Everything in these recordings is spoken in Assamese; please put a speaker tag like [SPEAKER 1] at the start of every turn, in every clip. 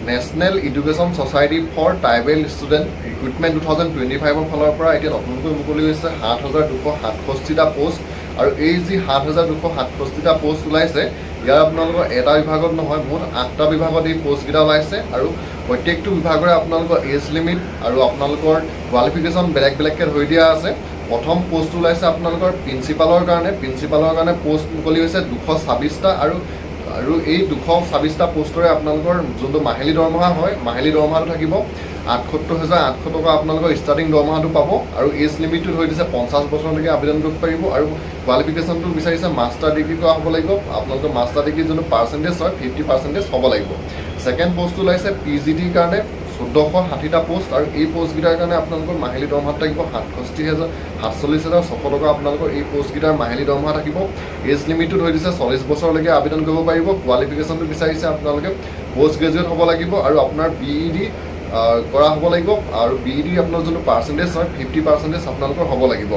[SPEAKER 1] national education society for tribal student recruitment 2025 ফালৰ পৰা এতিয়া নতুনকৈ মুকলি হৈছে 7,267টা পোষ্ট আৰু এই যি 7,267টা পোষ্ট ওলাইছে ইয়াৰ আপোনালোকৰ এটা বিভাগত নহয় মুঠ 8টা বিভাগত এই পোষ্টকেইটা ওলাইছে আৰু প্ৰত্যেকটো বিভাগৰে আপোনালোকৰ এজ লিমিট আৰু আপোনালোকৰ কোৱালিফিকেশ্যন বেলেগ বেলেগকৈ ধৰি দিয়া আছে প্ৰথম পোষ্ট ওলাইছে আপোনালোকৰ প্ৰিন্সিপালৰ কাৰণে পোষ্ট মুকলি হৈছে 226টা আৰু এই 226টা পোষ্টৰে আপোনালোকৰ যোনটো মাহিলী দৰমহা হয় মাহিলী দৰমহাটো থাকিব ৭৮,৮০০ টকা আপোনালোকৰ ষ্টাৰ্টিং দৰমহাটো পাব আৰু এজ লিমিটটো ধৰি দিছে 50 বছৰলৈকে আবেদন কৰিব পাৰিব আৰু কোৱালিফিকেশ্যনটো বিচাৰিছে মাষ্টাৰ ডিগ্ৰী কৰা হ'ব লাগিব আপোনালোকৰ মাষ্টাৰ ডিগ্ৰী যোনটো পাৰ্চেণ্টেজ হয় 50% হ'ব লাগিব ছেকেণ্ড পোষ্ট ওলাইছে PGDৰ কাৰণে ১৪৬০টা পোষ্ট আৰু এই পোষ্টকেইটাৰ কাৰণে আপোনালোকৰ মাহিলী দৰমহাটো থাকিব ৪৭,৬০,৬০ টকা আপোনালোকৰ এই পোষ্টকেইটাৰ মাহিলী দৰমহা থাকিব এজ লিমিটটো ধৰি দিছে 40 বছৰলৈকে আবেদন কৰিব পাৰিব কোৱালিফিকেশ্যনটো বিচাৰিছে আপোনালোকে পোষ্ট গ্ৰেজুৱেট হ'ব লাগিব আৰু আপোনাৰ BEd কৰা হ'ব লাগিব আৰু BEd আপোনাৰ যোনটো পাৰ্চেণ্টেজ হয় 50% আপোনালোকৰ হ'ব লাগিব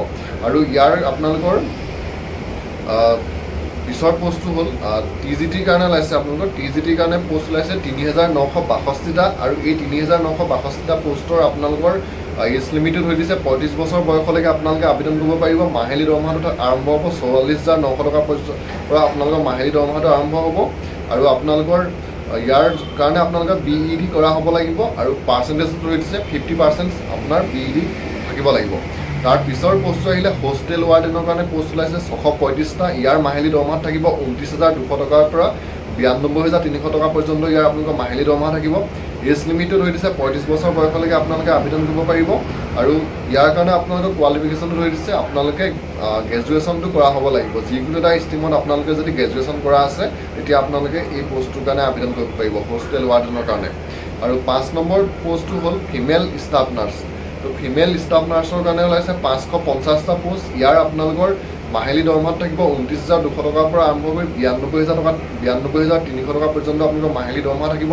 [SPEAKER 1] আৰু ইয়াৰ আপোনালোকৰ পিছৰ পোষ্টটো হ'ল TGTৰ কাৰণে ওলাইছে আপোনালোকৰ TGTৰ কাৰণে পোষ্ট ওলাইছে ৩,৯৬২টা আৰু এই ৩,৯৬২টা পোষ্টৰ আপোনালোকৰ এজ লিমিটটো ধৰি দিছে 35 বছৰ বয়সলৈকে আপোনালোকে আবেদন কৰিব পাৰিব মাহিলী দৰমহাটো আৰম্ভ হ'ব ৪৪,৯০০ টকাৰ পৰা আপোনালোকৰ মাহিলী দৰমহাটো আৰম্ভ হ'ব আৰু আপোনালোকৰ ইয়াৰ কাৰণে আপোনালোকে BEd কৰা হ'ব লাগিব আৰু পাৰ্চেণ্টেজটো ধৰি দিছে 50% আপোনাৰ BEd থাকিব লাগিব তাৰ পিছৰ পোষ্ট আহিলে হোষ্টেল ৱাৰ্ডেনৰ কাৰণে পোষ্ট ওলাইছে 635টা ইয়াৰ মাহিলী দৰমহা থাকিব ২৯,২০০ টকাৰ পৰা ৯২,৩০০ টকা পৰ্যন্ত ইয়াৰ আপোনালোকৰ মাহিলী দৰমহা থাকিব এজ লিমিটটো ধৰি দিছে 35 বছৰ বয়সলৈকে আপোনালোকে আবেদন কৰিব পাৰিব আৰু ইয়াৰ কাৰণে আপোনালোকৰ কোৱালিফিকেশ্যনটো ধৰি দিছে আপোনালোকে গ্ৰেজুৱেশ্যনটো কৰা হ'ব লাগিব যিকোনো এটা ষ্ট্ৰীমত আপোনালোকে যদি গ্ৰেজুৱেশ্যন কৰা আছে তেতিয়া আপোনালোকে এই পোষ্টটোৰ কাৰণে আবেদন কৰিব পাৰিব হোষ্টেল ৱাৰ্ডেনৰ কাৰণে আৰু 5 নম্বৰ পোষ্টটো হ'ল ফিমেল ষ্টাফ নাৰ্ছ তো ফিমেল ষ্টাফ নাৰ্ছৰ কাৰণে ওলাইছে 550টা পোষ্ট ইয়াৰ আপোনালোকৰ মাহিলী দৰমহাত থাকিব ২৯,২০০ টকাৰ পৰা আৰম্ভ কৰি ৯২,৩০০ টকা পৰ্যন্ত আপোনালোকৰ মাহিলী দৰমহা থাকিব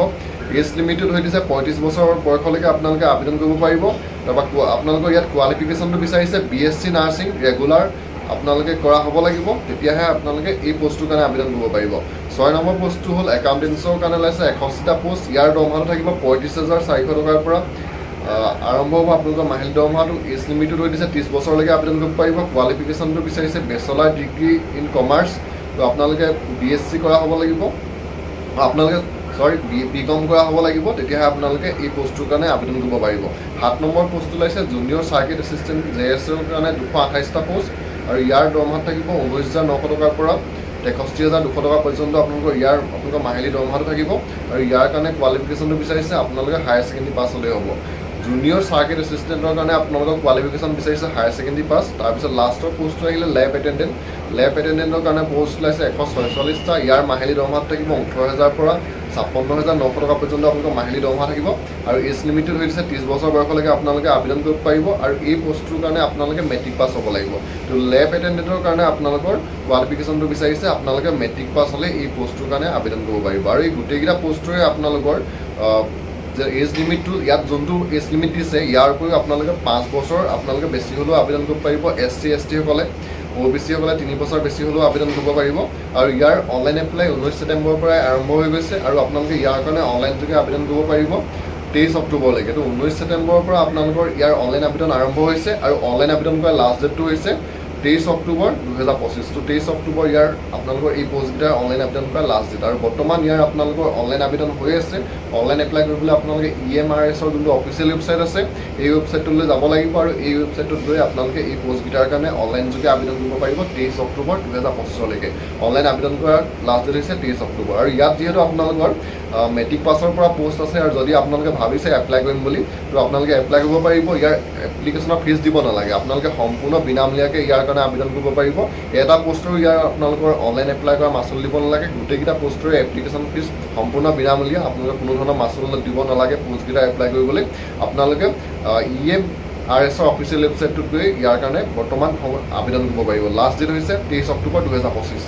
[SPEAKER 1] এজ লিমিটটো ধৰি দিছে 35 বছৰ বয়সলৈকে আপোনালোকে আবেদন কৰিব পাৰিব তাৰপৰা আপোনালোকৰ ইয়াত কোৱালিফিকেশ্যনটো বিচাৰিছে BSc নাৰ্ছিং ৰেগুলাৰ আপোনালোকে কৰা হ'ব লাগিব তেতিয়াহে আপোনালোকে এই পোষ্টটোৰ কাৰণে আবেদন কৰিব পাৰিব 6 নম্বৰ পোষ্টটো হ'ল একাউণ্টেঞ্চৰ কাৰণে ওলাইছে 81টা পোষ্ট ইয়াৰ দৰমহাটো থাকিব ৩৫,৪০০ টকাৰ পৰা আৰম্ভ হ'ব আপোনালোকৰ মাহিলী দৰমহাটো এজ লিমিটটো ধৰি দিছে 30 বছৰলৈকে আবেদন কৰিব পাৰিব কোৱালিফিকেশ্যনটো বিচাৰিছে বেচেলাৰ ডিগ্ৰী ইন কমাৰ্চ তো আপোনালোকে BSc কৰা হ'ব লাগিব আপোনালোকে BCom কৰা হ'ব লাগিব তেতিয়াহে আপোনালোকে এই পোষ্টটোৰ কাৰণে আবেদন কৰিব পাৰিব 7 নম্বৰ পোষ্ট ওলাইছে জুনিয়ৰ চাৰ্কিট এছিষ্টেণ্ট JSৰ কাৰণে 228টা পোষ্ট আৰু ইয়াৰ দৰমহা থাকিব 19,৯০০ টকাৰ পৰা ৬৩,২০০ টকা পৰ্যন্ত আপোনালোকৰ মাহিলী দৰমহাটো থাকিব আৰু ইয়াৰ কাৰণে কোৱালিফিকেশ্যনটো বিচাৰিছে আপোনালোকে হায়াৰ ছেকেণ্ডেৰী পাছ হ'লেই হ'ব জুনিয়ৰ চাৰ্কিট এছিষ্টেণ্টৰ কাৰণে আপোনালোকৰ কোৱালিফিকেশ্যন বিচাৰিছে হায়াৰ ছেকেণ্ডেৰী পাছ তাৰপিছত লাষ্টৰ পোষ্টটো আহিলে লেব এটেণ্ডেণ্টৰ কাৰণে পোষ্ট ওলাইছে ১৪৬টা ইয়াৰ মাহিলী দৰমহাটো থাকিব ১৮,০০০ পৰা ৫৬,৯০০ টকা পৰ্যন্ত আপোনালোকৰ মাহিলী দৰমহা থাকিব আৰু এজ লিমিটটো ধৰি দিছে 30 বছৰ বয়সলৈকে আপোনালোকে আবেদন কৰিব পাৰিব আৰু এই পোষ্টটোৰ কাৰণে আপোনালোকে মেট্ৰিক পাছ হ'ব লাগিব তো লেব এটেণ্ডেণ্টৰ কাৰণে আপোনালোকৰ কোৱালিফিকেশ্যনটো বিচাৰিছে আপোনালোকে মেট্ৰিক পাছ হ'লে এই পোষ্টটোৰ কাৰণে আবেদন কৰিব পাৰিব আৰু এই গোটেইকেইটা পোষ্টৰে আপোনালোকৰ যে এজ লিমিটটো ইয়াত যোনটো এজ লিমিট দিছে ইয়াৰ উপৰিও আপোনালোকে 5 বছৰ আপোনালোকে বেছি হ'লেও আবেদন কৰিব পাৰিব SC ST সকলে OBC সকলে 3 বছৰ বেছি হ'লেও আবেদন কৰিব পাৰিব আৰু ইয়াৰ অনলাইন এপ্লাই 19 ছেপ্টেম্বৰৰ পৰা আৰম্ভ হৈ গৈছে আৰু আপোনালোকে ইয়াৰ কাৰণে অনলাইন যোগে আবেদন কৰিব পাৰিব 23 অক্টোবৰলৈকে তো 19 ছেপ্টেম্বৰৰ পৰা আপোনালোকৰ ইয়াৰ অনলাইন আবেদন আৰম্ভ হৈছে আৰু অনলাইন আবেদন কৰাৰ লাষ্ট ডেটটো হৈছে 23 অক্টোবৰ 2025 তো 23 অক্টোবৰ ইয়াৰ আপোনালোকৰ এই পোষ্টকেইটাৰ অনলাইন আবেদন কৰাৰ লাষ্ট ডেট আৰু বৰ্তমান ইয়াৰ আপোনালোকৰ অনলাইন আবেদন হৈ আছে অনলাইন এপ্লাই কৰিবলৈ আপোনালোকে EMRSৰ যোনটো অফিচিয়েল ৱেবছাইট আছে এই ৱেবছাইটটোলৈ যাব লাগিব আৰু এই ৱেবছাইটটোত গৈ আপোনালোকে এই পোষ্টকেইটাৰ কাৰণে অনলাইন যোগে আবেদন কৰিব পাৰিব 23 অক্টোবৰ 2025লৈকে অনলাইন আবেদন কৰাৰ লাষ্ট ডেট হৈছে 23 অক্টোবৰ আৰু ইয়াত যিহেতু আপোনালোকৰ মেট্ৰিক পাছৰ পৰা পোষ্ট আছে আৰু যদি আপোনালোকে ভাবিছে এপ্লাই কৰিম বুলি তো আপোনালোকে এপ্লাই কৰিব পাৰিব ইয়াৰ এপ্লিকেশ্যনৰ ফিজ দিব নালাগে আপোনালোকে সম্পূৰ্ণ বিনামূলীয়াকৈ ইয়াৰ কাৰণে আবেদন কৰিব পাৰিব এটা পোষ্টৰ ইয়াৰ আপোনালোকৰ অনলাইন এপ্লাই কৰা মাচুল দিব নালাগে গোটেইকেইটা পোষ্টৰে এপ্লিকেশ্যন ফিজ সম্পূৰ্ণ বিনামূলীয়া আপোনালোকে কোনো ধৰণৰ মাচুল দিব নালাগে পোষ্টকেইটা এপ্লাই কৰিবলৈ আপোনালোকে EMRSৰ অফিচিয়েল ৱেবছাইটটোত গৈ ইয়াৰ কাৰণে বৰ্তমান আবেদন কৰিব পাৰিব লাষ্ট ডেট হৈছে 23 অক্টোবৰ 2025